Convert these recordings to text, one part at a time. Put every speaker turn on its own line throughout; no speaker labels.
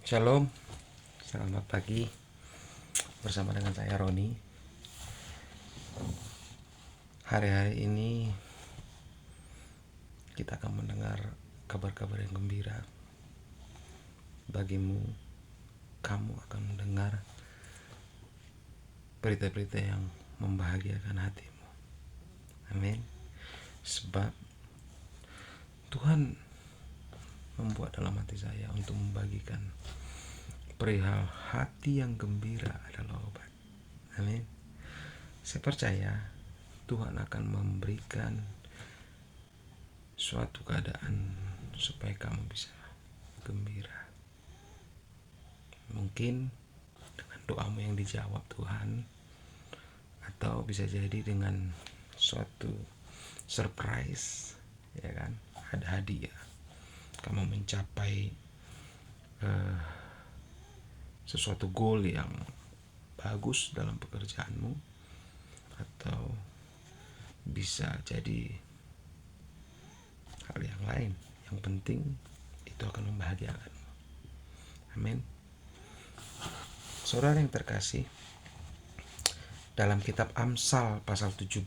Shalom, selamat pagi bersama dengan saya Roni. Hari-hari ini kita akan mendengar kabar-kabar yang gembira. Bagimu, kamu akan mendengar berita-berita yang membahagiakan hatimu. Amin. Sebab Tuhan membuat dalam hati saya untuk membagikan perihal hati yang gembira adalah obat. Amin. Saya percaya Tuhan akan memberikan suatu keadaan supaya kamu bisa gembira. Mungkin dengan doamu yang dijawab Tuhan, atau bisa jadi dengan suatu surprise, ya kan? Ada hadiah. Kamu mencapai sesuatu goal yang bagus dalam pekerjaanmu, atau bisa jadi hal yang lain. Yang penting itu akan membahagiakanmu. Amin. Saudara yang terkasih, dalam kitab Amsal pasal 17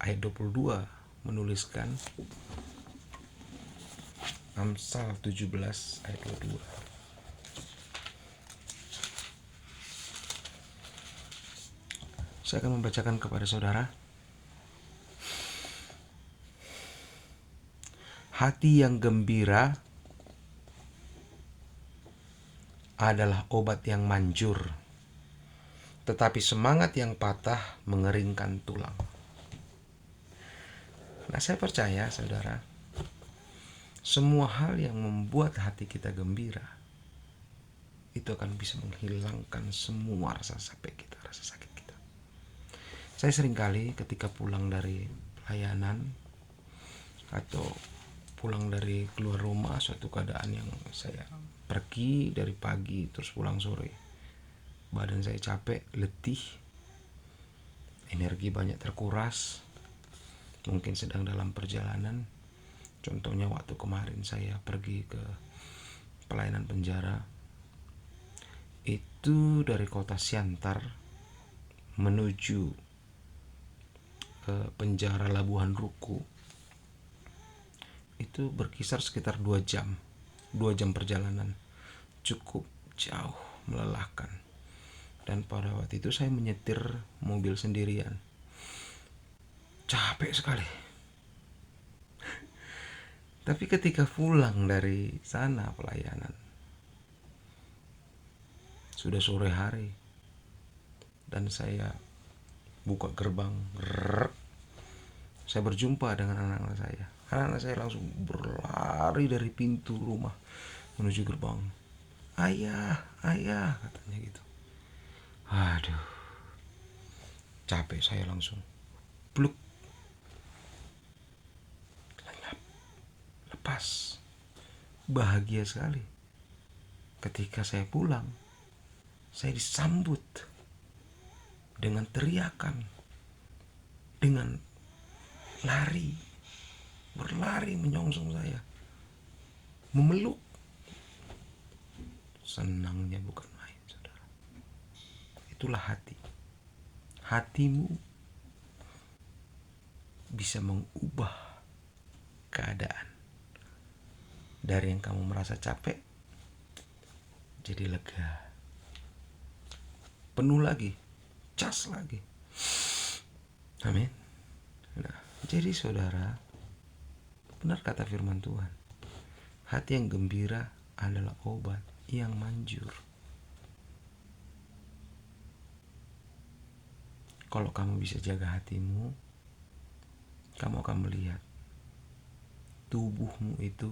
ayat 22 menuliskan, Amsal 17 ayat 22. Saya akan membacakan kepada saudara. Hati yang gembira adalah obat yang manjur, tetapi semangat yang patah mengeringkan tulang. Nah, saya percaya saudara, semua hal yang membuat hati kita gembira itu akan bisa menghilangkan semua rasa sakit kita. Saya seringkali ketika pulang dari pelayanan atau pulang dari keluar rumah, suatu keadaan yang saya pergi dari pagi terus pulang sore, badan saya capek, letih, energi banyak terkuras, mungkin sedang dalam perjalanan. Contohnya waktu kemarin saya pergi ke pelayanan penjara, itu dari kota Siantar menuju ke penjara Labuhan Ruku, itu berkisar sekitar 2 jam perjalanan. Cukup jauh, melelahkan. Dan pada waktu itu saya menyetir mobil sendirian, capek sekali. Tapi ketika pulang dari sana pelayanan, sudah sore hari, dan saya buka gerbang, saya berjumpa dengan anak-anak saya. Anak-anak saya langsung berlari dari pintu rumah menuju gerbang. Ayah, ayah, katanya gitu. Aduh, capek saya langsung pluk, lenyap, lepas. Bahagia sekali. Ketika saya pulang, saya disambut dengan teriakan, dengan berlari menyongsong saya, memeluk. Senangnya bukan main, saudara. Itulah hati. Hatimu bisa mengubah keadaan. Dari yang kamu merasa capek jadi lega, penuh lagi, cas lagi. Amin. Nah, jadi saudara, benar kata firman Tuhan, hati yang gembira adalah obat yang manjur. Kalau kamu bisa jaga hatimu, kamu akan melihat tubuhmu itu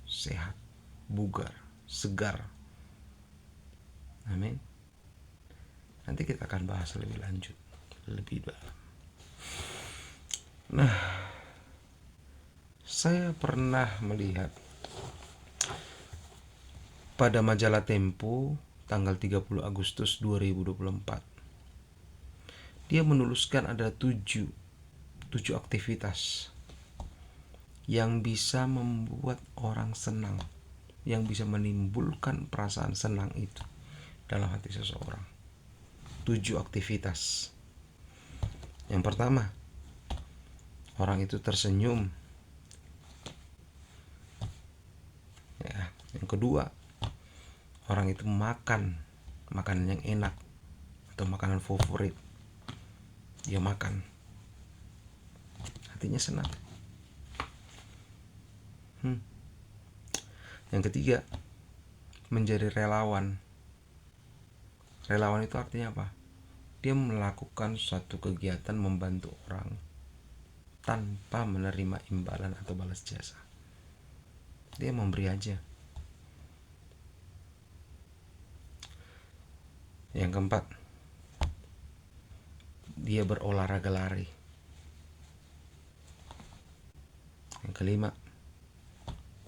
sehat, bugar, segar. Amin. Nanti kita akan bahas lebih lanjut, lebih dalam. Nah, saya pernah melihat pada majalah Tempo tanggal 30 Agustus 2024. Dia menuliskan ada 7 aktivitas yang bisa membuat orang senang yang bisa menimbulkan perasaan senang itu dalam hati seseorang. 7 aktivitas. Yang pertama, orang itu tersenyum. Ya, yang kedua, orang itu makan makanan yang enak atau makanan favorit. Dia makan, hatinya senang. Yang ketiga, menjadi relawan. Relawan itu artinya apa? Dia melakukan suatu kegiatan membantu orang tanpa menerima imbalan atau balas jasa. Dia memberi aja. Yang keempat, dia berolahraga lari. Yang kelima,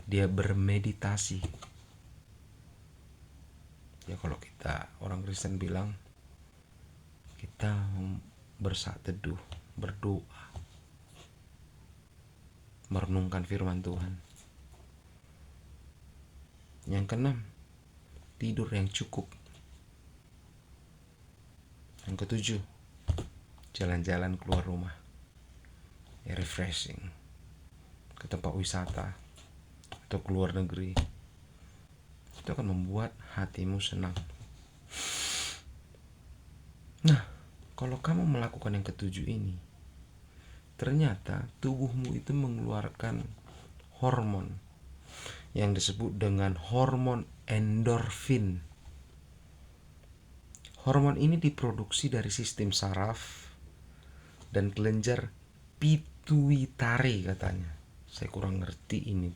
dia bermeditasi. Ya kalau kita orang Kristen bilang, kita bersaat teduh, berdoa, merenungkan firman Tuhan. Yang keenam, tidur yang cukup. Yang ketujuh, jalan-jalan keluar rumah, ya, refreshing, ke tempat wisata atau keluar negeri. Itu akan membuat hatimu senang. Nah, kalau kamu melakukan yang ketujuh ini, ternyata tubuhmu itu mengeluarkan hormon yang disebut dengan hormon endorfin. Hormon ini diproduksi dari sistem saraf dan kelenjar pituitari katanya. Saya kurang ngerti ini.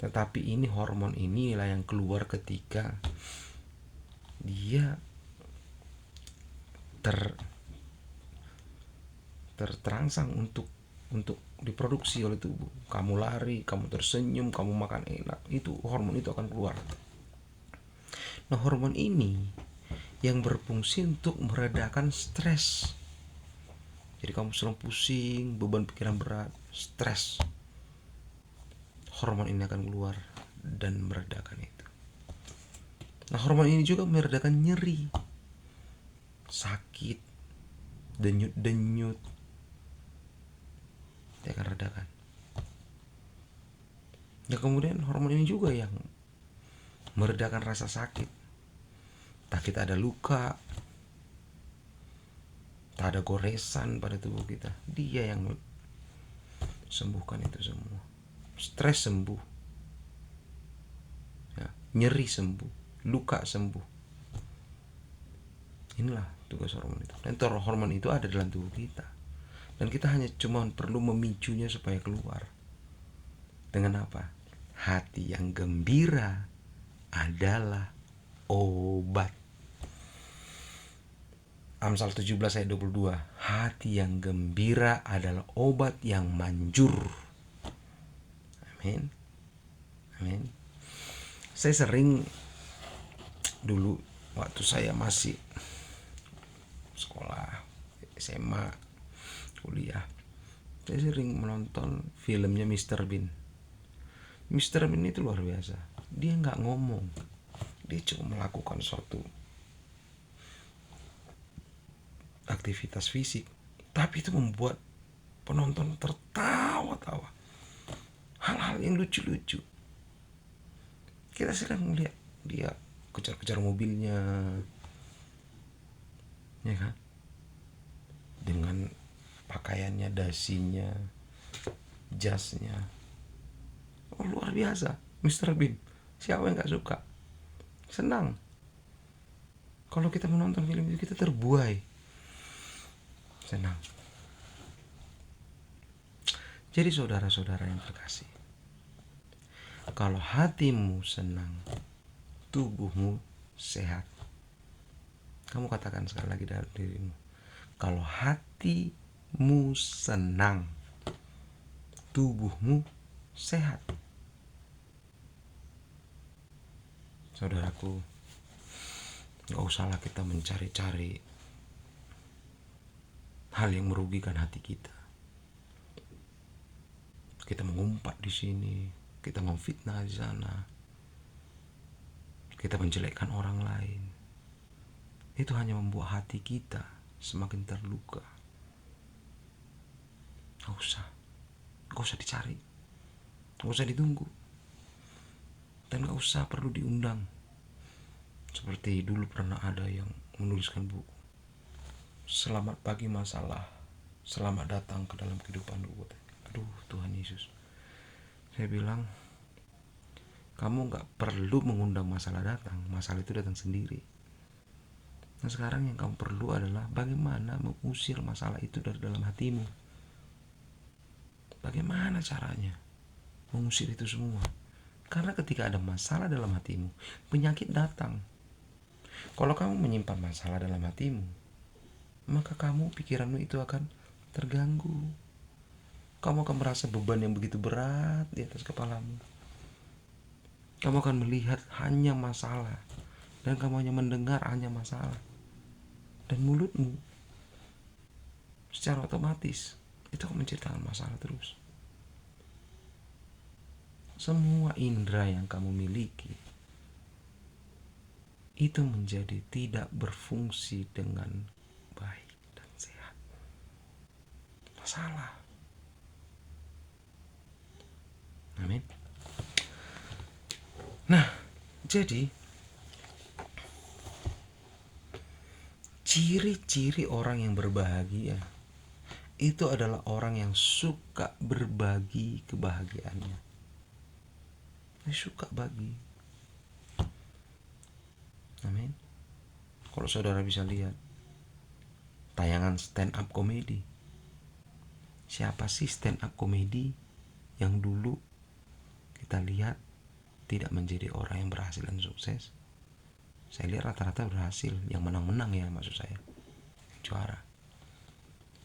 Tetapi ini hormon inilah yang keluar ketika dia terangsang untuk diproduksi oleh tubuh. Kamu lari, kamu tersenyum, kamu makan enak, itu hormon itu akan keluar. Nah, hormon ini yang berfungsi untuk meredakan stres. Jadi kamu sedang pusing, beban pikiran berat, stres, hormon ini akan keluar dan meredakan itu. Nah, hormon ini juga meredakan nyeri, sakit, denyut-denyut, dia akan redakan. Dan kemudian hormon ini juga yang meredakan rasa sakit. Tak kita ada luka, tak ada goresan pada tubuh kita, dia yang sembuhkan itu semua. Stres sembuh, ya, nyeri sembuh, luka sembuh. Inilah tugas hormon itu. Dan hormon itu ada dalam tubuh kita, dan kita hanya cuma perlu memicunya supaya keluar. Dengan apa? Hati yang gembira adalah obat. Amsal 17 ayat 22. Hati yang gembira adalah obat yang manjur. Amin. Amin. Saya sering dulu waktu saya masih sekolah, SMA, kuliah, saya sering menonton filmnya Mr. Bean. Mr. Bean itu luar biasa. Dia nggak ngomong, dia cuma melakukan suatu aktivitas fisik, tapi itu membuat penonton tertawa-tawa, hal-hal yang lucu-lucu. Kita sering melihat dia kejar-kejar mobilnya, ya kan, dengan pakaiannya, dasinya, jasnya. Oh, luar biasa Mr. Bean. Siapa yang gak suka? Senang. Kalau kita menonton film itu, kita terbuai, senang. Jadi saudara-saudara yang terkasih, kalau hatimu senang, tubuhmu sehat. Kamu katakan sekali lagi dalam dirimu, kalau hatimu senang, tubuhmu sehat. Saudaraku, gak usahlah kita mencari-cari hal yang merugikan hati kita. Kita mengumpat di sini, kita memfitnah di sana. kita menjelekkan orang lain, itu hanya membuat hati kita semakin terluka. Gak usah dicari, gak usah ditunggu, dan gak usah perlu diundang. Seperti dulu pernah ada yang menuliskan buku, "Selamat pagi masalah, selamat datang ke dalam kehidupanku." Aduh Tuhan Yesus, saya bilang, kamu gak perlu mengundang masalah datang, masalah itu datang sendiri. Nah sekarang yang kamu perlu adalah bagaimana mengusir masalah itu dari dalam hatimu. Bagaimana caranya mengusir itu semua? Karena ketika ada masalah dalam hatimu, penyakit datang. Kalau kamu menyimpan masalah dalam hatimu, maka pikiranmu itu akan terganggu. Kamu akan merasa beban yang begitu berat di atas kepalamu. Kamu akan melihat hanya masalah, dan kamu hanya mendengar hanya masalah. Dan mulutmu secara otomatis itu akan menceritakan masalah terus. Semua indera yang kamu miliki itu menjadi tidak berfungsi dengan baik dan sehat. Masalah. Amin. Nah, jadi ciri-ciri orang yang berbahagia itu adalah orang yang suka berbagi kebahagiaannya. Dia suka bagi. Amin. Kalau saudara bisa lihat tayangan stand up komedi, siapa sih stand up komedi yang dulu kita lihat tidak menjadi orang yang berhasil dan sukses? Saya lihat rata-rata berhasil, yang menang-menang ya maksud saya, yang juara.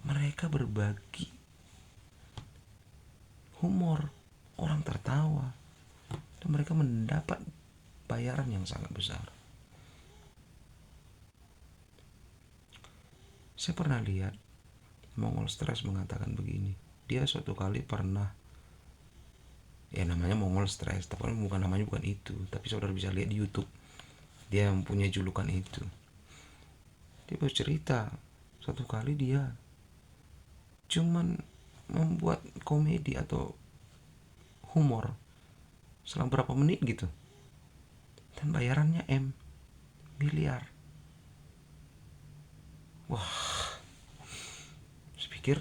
Mereka berbagi humor, orang tertawa, dan mereka mendapat bayaran yang sangat besar. Saya pernah lihat Mongol Stress mengatakan begini. Dia suatu kali pernah, ya namanya Mongol Stress, tapi namanya bukan itu, tapi saudara bisa lihat di YouTube. Dia mempunyai julukan itu. Dia bercerita satu kali dia cuman membuat komedi atau humor selama berapa menit gitu, dan bayarannya miliar. Wah, saya pikir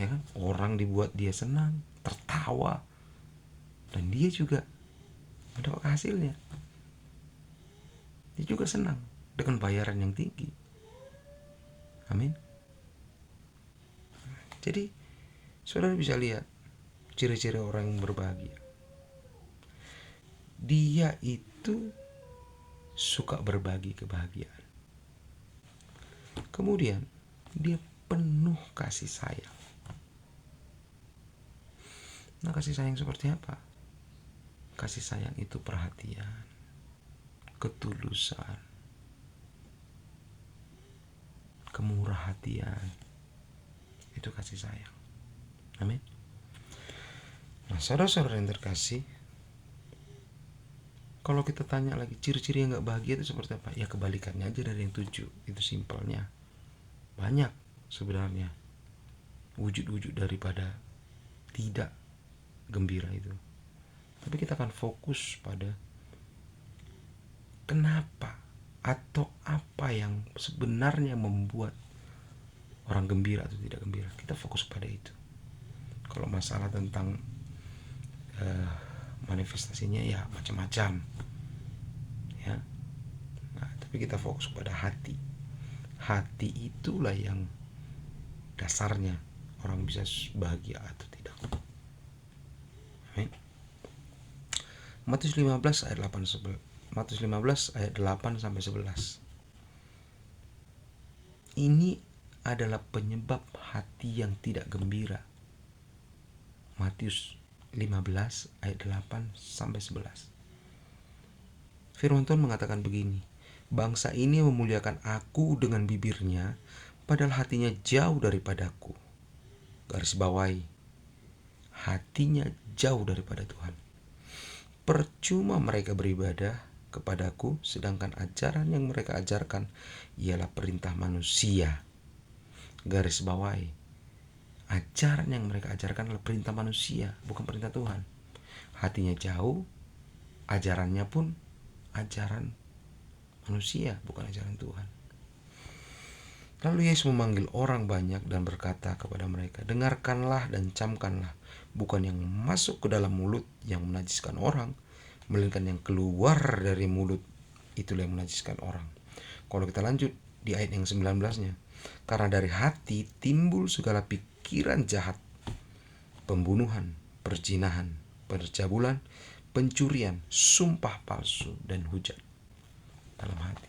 ya kan, orang dibuat dia senang, tertawa, dan dia juga mendapat hasilnya. Dia juga senang dengan bayaran yang tinggi. Amin. Jadi saudara bisa lihat ciri-ciri orang yang berbahagia. Dia itu suka berbagi kebahagiaan. Kemudian dia penuh kasih sayang. Nah, kasih sayang seperti apa? Kasih sayang itu perhatian, ketulusan, kemurah hatian. Itu kasih sayang. Amin. Nah, saudara-saudara yang terkasih, kalau kita tanya lagi ciri-ciri yang gak bahagia itu seperti apa? Ya kebalikannya aja dari yang 7. Itu simpelnya. Banyak sebenarnya wujud-wujud daripada tidak gembira itu. Tapi kita akan fokus pada kenapa atau apa yang sebenarnya membuat orang gembira atau tidak gembira. Kita fokus pada itu. Kalau masalah tentang manifestasinya ya macam-macam ya. Nah, tapi kita fokus pada hati. Hati itulah yang dasarnya orang bisa bahagia atau tidak. Amin. Matius 15 ayat 8 sampai 11. Ini adalah penyebab hati yang tidak gembira. Matius 15 ayat 8 sampai 11. Firman Tuhan mengatakan begini, bangsa ini memuliakan aku dengan bibirnya, padahal hatinya jauh daripadaku. Garis bawahi, hatinya jauh daripada Tuhan. Percuma mereka beribadah kepadaku, sedangkan ajaran yang mereka ajarkan ialah perintah manusia. Garis bawahi, ajaran yang mereka ajarkan adalah perintah manusia, bukan perintah Tuhan. Hatinya jauh, ajarannya pun ajaran manusia, bukan ajaran Tuhan. Lalu Yesus memanggil orang banyak dan berkata kepada mereka, dengarkanlah dan camkanlah, bukan yang masuk ke dalam mulut yang menajiskan orang, melainkan yang keluar dari mulut, itulah yang menajiskan orang. Kalau kita lanjut di ayat yang 19-nya, karena dari hati timbul segala pikiran jahat, pembunuhan, perzinahan, percabulan, pencurian, sumpah palsu, dan hujat. Dalam hati.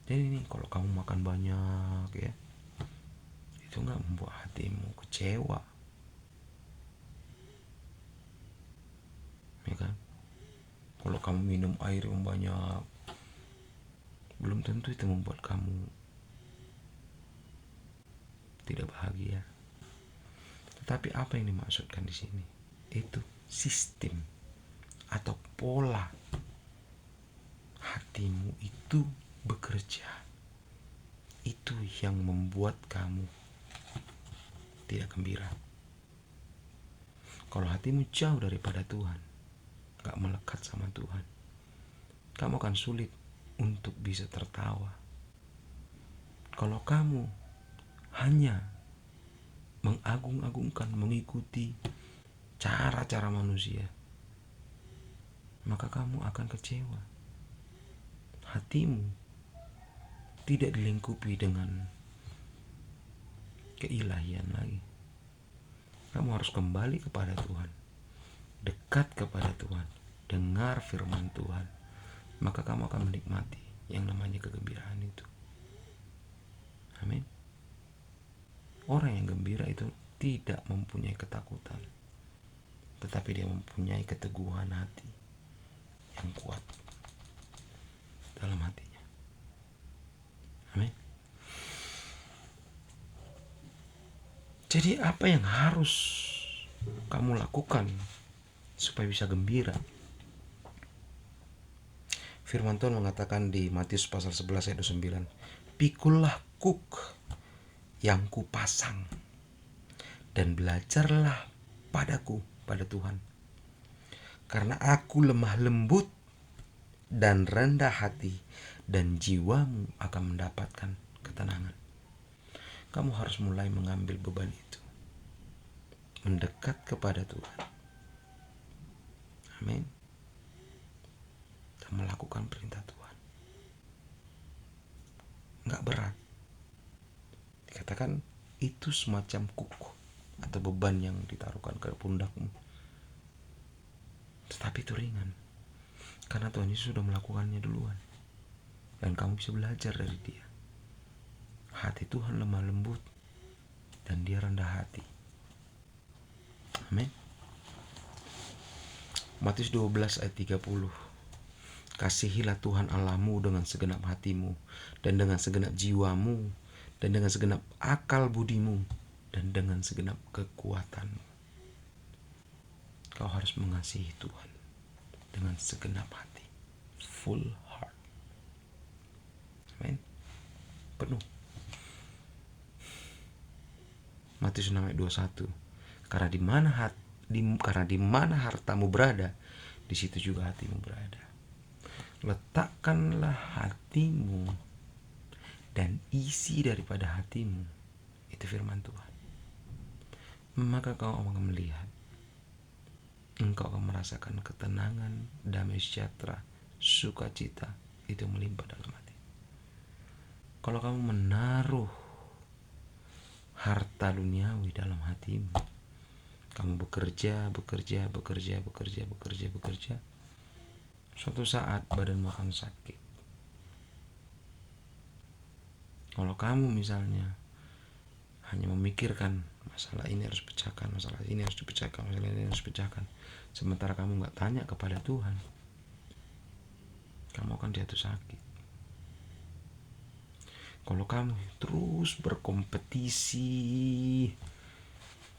Jadi nih, kalau kamu makan banyak ya, itu nggak membuat hatimu kecewa, ya kan? Kalau kamu minum air yang banyak, belum tentu itu membuat kamu tidak bahagia. Tetapi apa yang dimaksudkan di sini? Itu sistem atau pola hatimu itu bekerja. Itu yang membuat kamu tidak gembira. Kalau hatimu jauh daripada Tuhan, gak melekat sama Tuhan, kamu akan sulit untuk bisa tertawa. Kalau kamu hanya mengagung-agungkan, mengikuti cara-cara manusia, maka kamu akan kecewa. Hatimu tidak dilingkupi dengan keilahian lagi. Kamu harus kembali kepada Tuhan, dekat kepada Tuhan, dengar firman Tuhan, maka kamu akan menikmati yang namanya kegembiraan itu. Amin. Orang yang gembira itu tidak mempunyai ketakutan, tetapi dia mempunyai keteguhan hati yang kuat dalam hatinya. Amin. Jadi apa yang harus kamu lakukan supaya bisa gembira? Firman Tuhan mengatakan di Matius pasal 11 ayat 9, pikullah kuk yang kupasang dan belajarlah padaku, pada Tuhan, karena aku lemah lembut dan rendah hati, dan jiwamu akan mendapatkan ketenangan. Kamu harus mulai mengambil beban itu, mendekat kepada Tuhan. Amin. Dan melakukan perintah Tuhan. Enggak berat. Dikatakan itu semacam kuku atau beban yang ditaruhkan ke pundakmu. Tetapi itu ringan, karena Tuhan Yesus sudah melakukannya duluan, dan kamu bisa belajar dari Dia. Hati Tuhan lemah lembut dan Dia rendah hati. Amin. Matius 12 ayat 30, kasihilah Tuhan Allahmu dengan segenap hatimu, dan dengan segenap jiwamu, dan dengan segenap akal budimu, dan dengan segenap kekuatanmu. Kau harus mengasihi Tuhan dengan segenap hati, full heart. Amin. Penuh. Matius 6 ayat 21, karena di mana hartamu berada, di situ juga hatimu berada. Letakkanlah hatimu dan isi daripada hatimu, itu firman Tuhan, maka kau akan melihat, engkau akan merasakan ketenangan, damai sejahtera, sukacita itu melimpah dalam hati. Kalau kamu menaruh harta duniawi dalam hatimu, kamu bekerja, suatu saat badanmu akan sakit. Kalau kamu misalnya hanya memikirkan masalah ini harus pecahkan, masalah ini harus dipecahkan, masalah ini harus pecahkan, sementara kamu gak tanya kepada Tuhan, kamu akan jatuh sakit. Kalau kamu terus berkompetisi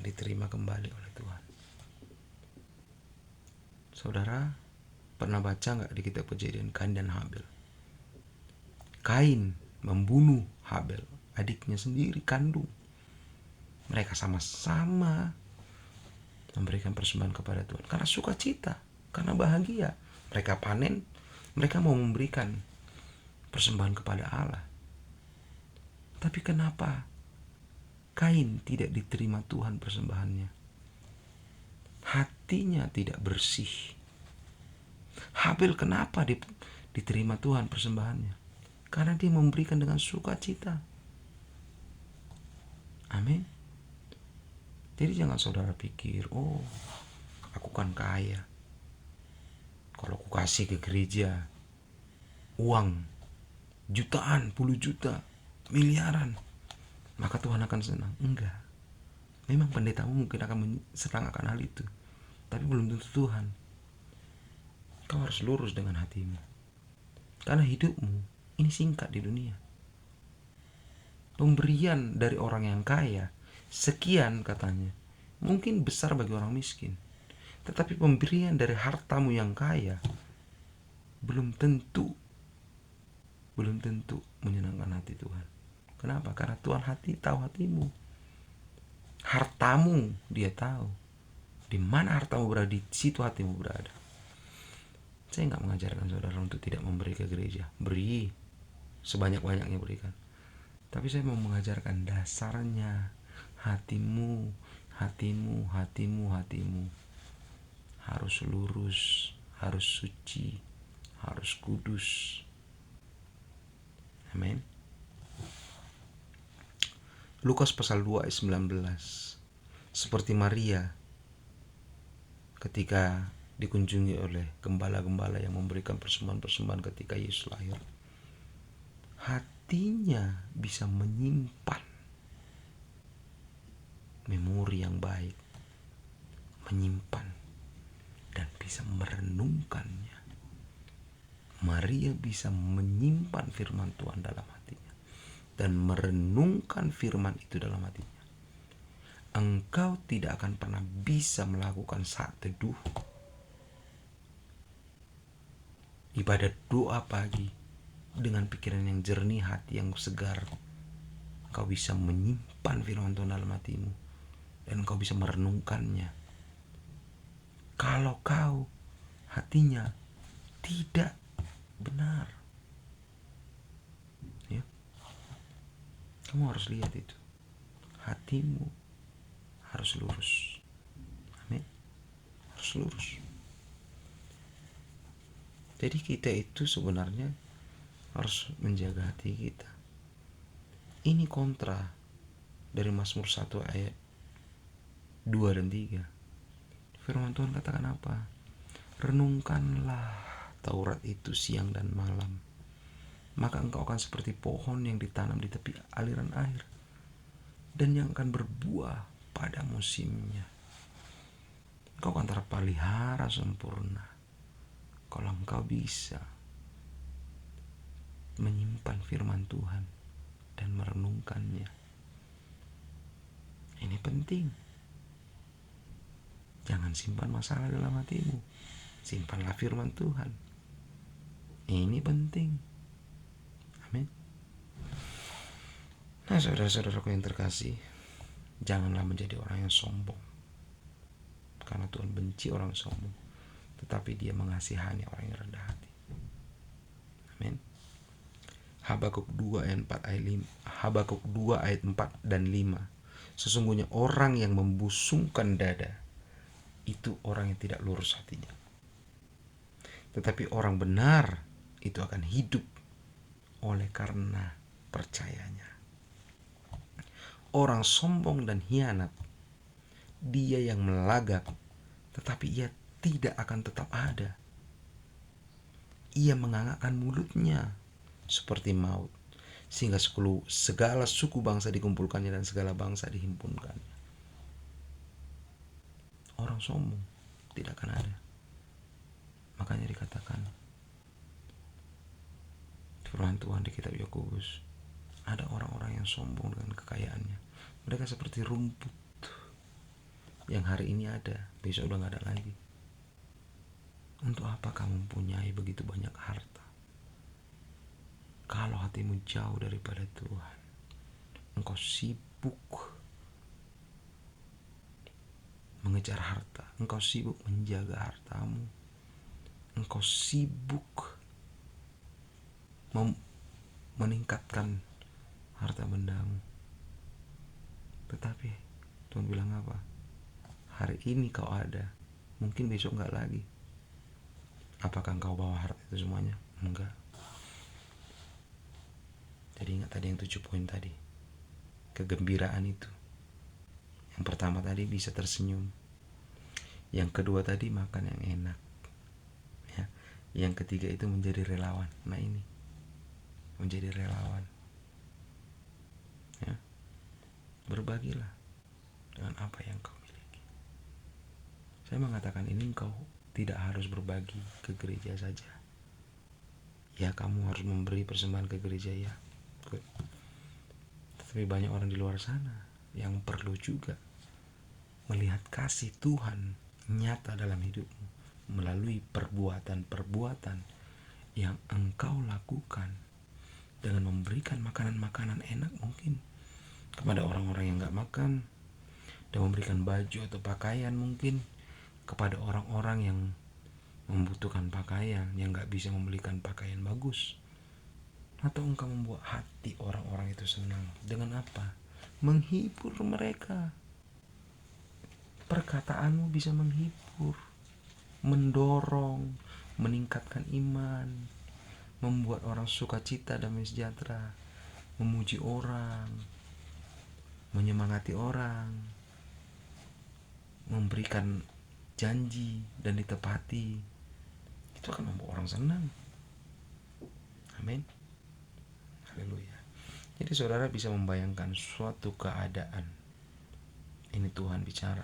akan diterima kembali oleh Tuhan. Saudara pernah baca nggak di kitab Kejadian Kain dan Habel? Kain membunuh Habel, adiknya sendiri kandung. Mereka sama-sama memberikan persembahan kepada Tuhan karena sukacita, karena bahagia. Mereka panen, mereka mau memberikan persembahan kepada Allah. Tapi kenapa Kain tidak diterima Tuhan persembahannya? Hatinya tidak bersih. Habel kenapa diterima Tuhan persembahannya? Karena dia memberikan dengan sukacita. Amin. Jadi jangan saudara pikir, oh aku kan kaya, kalau aku kasih ke gereja uang jutaan, puluh juta, miliaran, maka Tuhan akan senang. Enggak. Memang pendetamu mungkin akan senang akan hal itu, tapi belum tentu Tuhan. Kau harus lurus dengan hatimu, karena hidupmu ini singkat di dunia. Pemberian dari orang yang kaya sekian katanya mungkin besar bagi orang miskin, tetapi pemberian dari hartamu yang kaya belum tentu menyenangkan hati Tuhan. Kenapa? Karena Tuhan tahu hatimu. Hartamu dia tahu. Di mana hartamu berada, di situ hatimu berada. Saya nggak mengajarkan saudara untuk tidak memberi ke gereja. Beri sebanyak-banyaknya, berikan. Tapi saya mau mengajarkan dasarnya. Hatimu harus lurus, harus suci, harus kudus. Amin. Lukas pasal 2 ayat 19. Seperti Maria ketika dikunjungi oleh gembala-gembala yang memberikan persembahan-persembahan ketika Yesus lahir. Hatinya bisa menyimpan memori yang baik, menyimpan dan bisa merenungkannya. Maria bisa menyimpan firman Tuhan dalam hatinya dan merenungkan firman itu dalam hatinya. Engkau tidak akan pernah bisa melakukan saat teduh, ibadat doa pagi dengan pikiran yang jernih, hati yang segar. Engkau bisa menyimpan firman Tuhan dalam hatimu dan engkau bisa merenungkannya. Kalau kau hatinya tidak benar, ya, kamu harus lihat itu. Hatimu harus lurus. Amin. Harus lurus. Jadi kita itu sebenarnya harus menjaga hati kita. Ini kontra dari Mazmur 1 ayat 2 dan 3. Firman Tuhan katakan apa? Renungkanlah Taurat itu siang dan malam, maka engkau akan seperti pohon yang ditanam di tepi aliran air dan yang akan berbuah pada musimnya. Engkau akan terpelihara sempurna kalau engkau bisa menyimpan firman Tuhan dan merenungkannya. Ini penting. Jangan simpan masalah dalam hatimu. Simpanlah firman Tuhan. Ini penting. Amin. Nah, saudara-saudaraku yang terkasih, janganlah menjadi orang yang sombong. Karena Tuhan benci orang sombong, tetapi Dia mengasihani orang yang rendah hati. Amin. Habakuk 2 ayat 4 dan 5. Sesungguhnya orang yang membusungkan dada itu orang yang tidak lurus hatinya. Tetapi orang benar itu akan hidup oleh karena percayanya. Orang sombong dan hianat, dia yang melagak, tetapi ia tidak akan tetap ada. Ia mengangakkan mulutnya seperti maut, sehingga segala suku bangsa dikumpulkannya dan segala bangsa dihimpunkannya. Orang sombong tidak akan ada. Makanya dikatakan firman Tuhan di kitab Yakobus, ada orang-orang yang sombong dengan kekayaannya. Mereka seperti rumput yang hari ini ada, besok udah gak ada lagi. Untuk apa kamu mempunyai begitu banyak harta kalau hatimu jauh daripada Tuhan? Engkau sibuk mengejar harta, engkau sibuk menjaga hartamu, engkau sibuk meningkatkan harta bendamu. Tetapi Tuhan bilang apa? Hari ini kau ada, mungkin besok gak lagi. Apakah engkau bawa harta itu semuanya? Enggak. Jadi ingat tadi yang 7 poin tadi. Kegembiraan itu. Yang pertama tadi bisa tersenyum. Yang kedua tadi makan yang enak. Ya. Yang ketiga itu menjadi relawan. Nah ini. Menjadi relawan. Ya. Berbagilah dengan apa yang kau miliki. Saya mengatakan ini engkau tidak harus berbagi ke gereja saja. Ya, kamu harus memberi persembahan ke gereja ya. Tetapi banyak orang di luar sana yang perlu juga melihat kasih Tuhan nyata dalam hidupmu melalui perbuatan-perbuatan yang engkau lakukan dengan memberikan makanan-makanan enak mungkin kepada orang-orang yang gak makan, dan memberikan baju atau pakaian mungkin kepada orang-orang yang membutuhkan pakaian, yang gak bisa membelikan pakaian bagus. Atau engkau membuat hati orang-orang itu senang. Dengan apa? Menghibur mereka. Perkataanmu bisa menghibur, mendorong, meningkatkan iman, membuat orang sukacita, damai sejahtera, memuji orang, menyemangati orang, memberikan janji dan ditepati. Itu akan membuat orang senang. Amin. Haleluya. Jadi saudara bisa membayangkan suatu keadaan. Ini Tuhan bicara.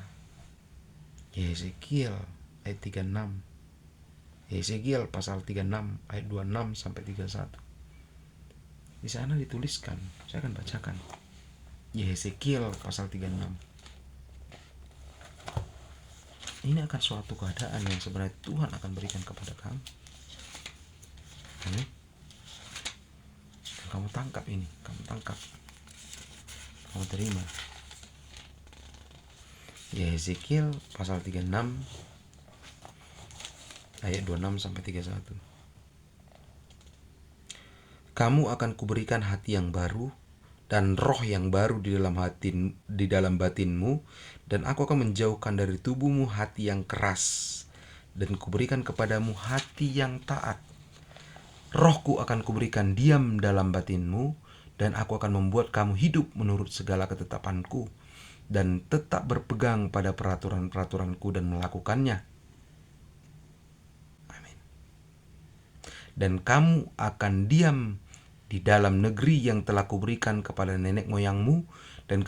Yeskiel ayat 36. Yeskiel pasal 36 ayat 26 sampai 31. Di sana dituliskan, saya akan bacakan. Yeskiel pasal 36. Ini akan suatu keadaan yang sebenarnya Tuhan akan berikan kepada kamu. Amin. Kamu tangkap ini, kamu tangkap, kamu terima. Yeskiel pasal 36 ayat 26 sampai 31. Kamu akan kuberikan hati yang baru dan roh yang baru di dalam batinmu, dan aku akan menjauhkan dari tubuhmu hati yang keras, dan kuberikan kepadamu hati yang taat. Rohku akan kuberikan diam dalam batinmu, dan aku akan membuat kamu hidup menurut segala ketetapanku, dan tetap berpegang pada peraturan-peraturanku dan melakukannya. Amin. Dan kamu akan diam di dalam negeri yang telah kuberikan kepada nenek moyangmu, dan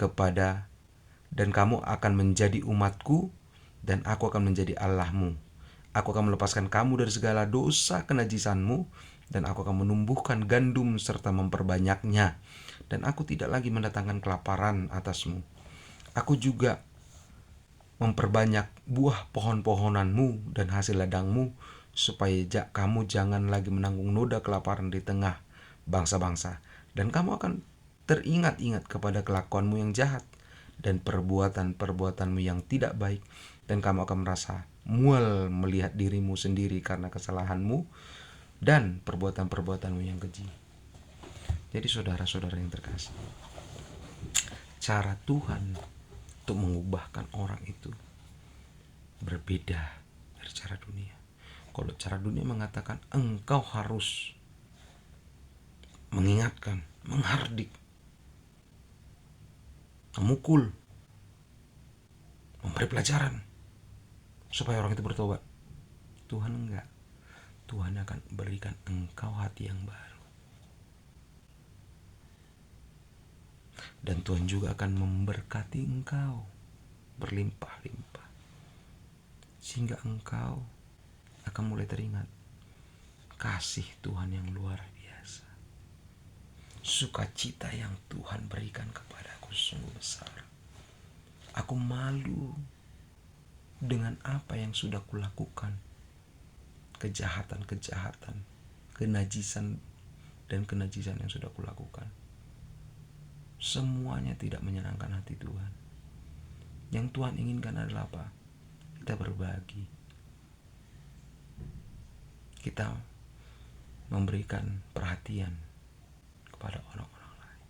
kamu akan menjadi umatku, dan aku akan menjadi Allahmu. Aku akan melepaskan kamu dari segala dosa kenajisanmu, dan aku akan menumbuhkan gandum serta memperbanyaknya, dan aku tidak lagi mendatangkan kelaparan atasmu. Aku juga memperbanyak buah pohon-pohonanmu dan hasil ladangmu, supaya kamu jangan lagi menanggung noda kelaparan di tengah bangsa-bangsa, dan kamu akan teringat-ingat kepada kelakuanmu yang jahat dan perbuatan-perbuatanmu yang tidak baik, dan kamu akan merasa mual melihat dirimu sendiri karena kesalahanmu dan perbuatan-perbuatanmu yang keji. Jadi saudara-saudara yang terkasih, cara Tuhan untuk mengubahkan orang itu berbeda dari cara dunia. Kalau cara dunia mengatakan engkau harus mengingatkan, menghardik, memukul, memberi pelajaran supaya orang itu bertobat. Tuhan enggak. Tuhan akan berikan engkau hati yang baru. Dan Tuhan juga akan memberkati engkau berlimpah-limpah, sehingga engkau akan mulai teringat kasih Tuhan yang luar biasa. Sukacita yang Tuhan berikan kepadaku sungguh besar. Aku malu dengan apa yang sudah kulakukan, kejahatan-kejahatan, kenajisan dan kenajisan yang sudah kulakukan. Semuanya tidak menyenangkan hati Tuhan. Yang Tuhan inginkan adalah apa? Kita berbagi. Kita memberikan perhatian kepada orang-orang lain.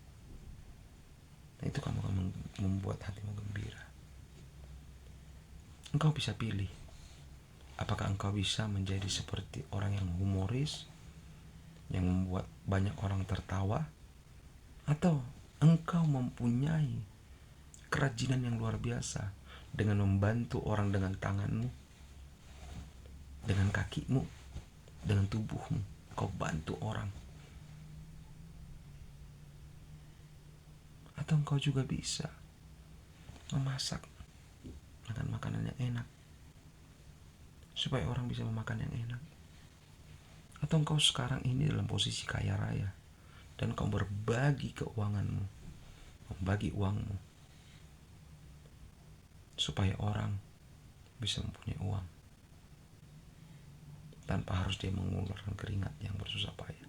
Nah, itu kamu akan membuat hatimu gembira. Engkau bisa pilih. Apakah engkau bisa menjadi seperti orang yang humoris, yang membuat banyak orang tertawa, atau engkau mempunyai kerajinan yang luar biasa dengan membantu orang dengan tanganmu, dengan kakimu, dengan tubuhmu. Kau bantu orang. Atau engkau juga bisa memasak, makan makanan yang enak, supaya orang bisa memakan yang enak. Atau engkau sekarang ini dalam posisi kaya raya, dan kau berbagi keuanganmu, membagi uangmu, supaya orang bisa mempunyai uang tanpa harus dia mengeluarkan keringat yang bersusah payah.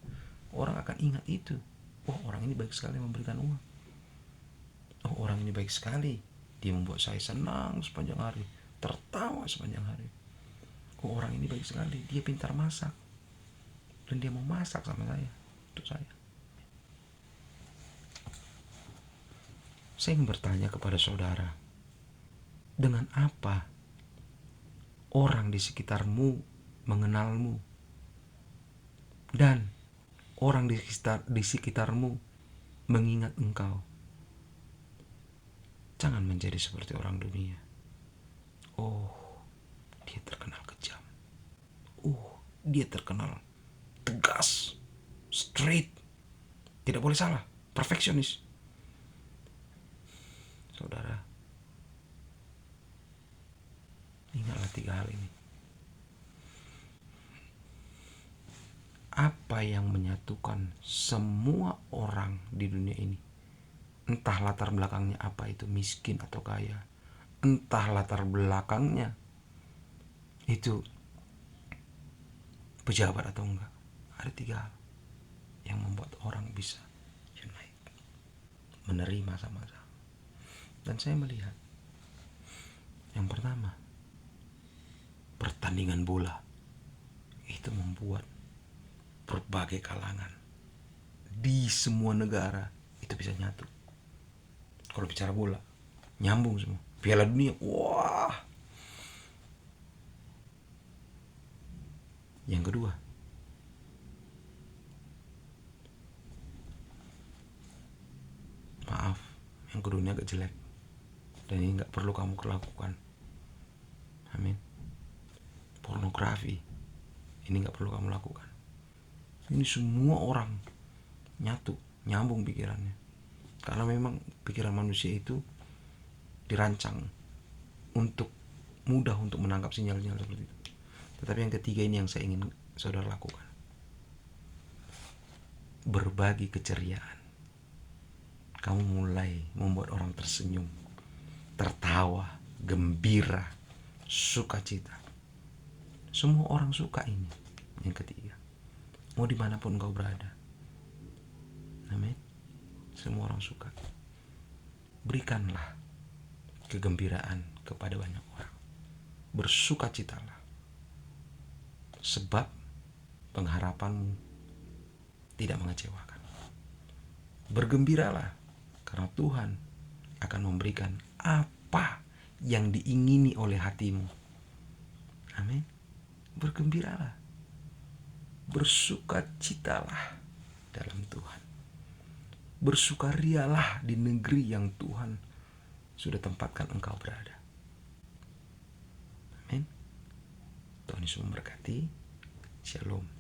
Orang akan ingat itu. Oh, orang ini baik sekali memberikan uang. Oh, orang ini baik sekali, dia membuat saya senang sepanjang hari, tertawa sepanjang hari. Oh, orang ini baik sekali, dia pintar masak, dan dia mau masak sama saya, untuk saya. Saya ingin bertanya kepada saudara, dengan apa orang di sekitarmu mengenalmu, dan orang di sekitarmu mengingat engkau? Jangan menjadi seperti orang dunia. Oh, dia terkenal kejam. Oh, dia terkenal tegas, straight, tidak boleh salah, perfeksionis. Saudara, ingatlah 3 hal ini. Apa yang menyatukan semua orang di dunia ini, entah latar belakangnya apa itu, miskin atau kaya, entah latar belakangnya itu pejabat atau enggak, ada 3 hal yang membuat orang bisa unite, menerima sama-sama. Dan saya melihat yang pertama, pertandingan bola itu membuat berbagai kalangan di semua negara itu bisa nyatu. Kalau bicara bola, nyambung semua. Piala Dunia, wah. Yang kedua, maaf, yang kedua ini agak jelek, dan ini gak perlu kamu lakukan. Amin. Pornografi, ini gak perlu kamu lakukan. Ini semua orang nyatu, nyambung pikirannya, karena memang pikiran manusia itu dirancang untuk mudah untuk menangkap sinyal-sinyal seperti itu. Tetapi yang ketiga ini yang saya ingin saudara lakukan, berbagi keceriaan. Kamu mulai membuat orang tersenyum, tertawa, gembira, sukacita. Semua orang suka ini. Yang ketiga, mau dimanapun engkau berada. Amin. Semua orang suka. Berikanlah kegembiraan kepada banyak orang. Bersukacitalah, sebab pengharapanmu tidak mengecewakan. Bergembiralah, karena Tuhan akan memberikan apa yang diingini oleh hatimu. Amin. Bergembiralah, bersukacitalah dalam Tuhan. Bersukarialah di negeri yang Tuhan sudah tempatkan engkau berada. Amin. Tuhan Yesus memberkati. Shalom.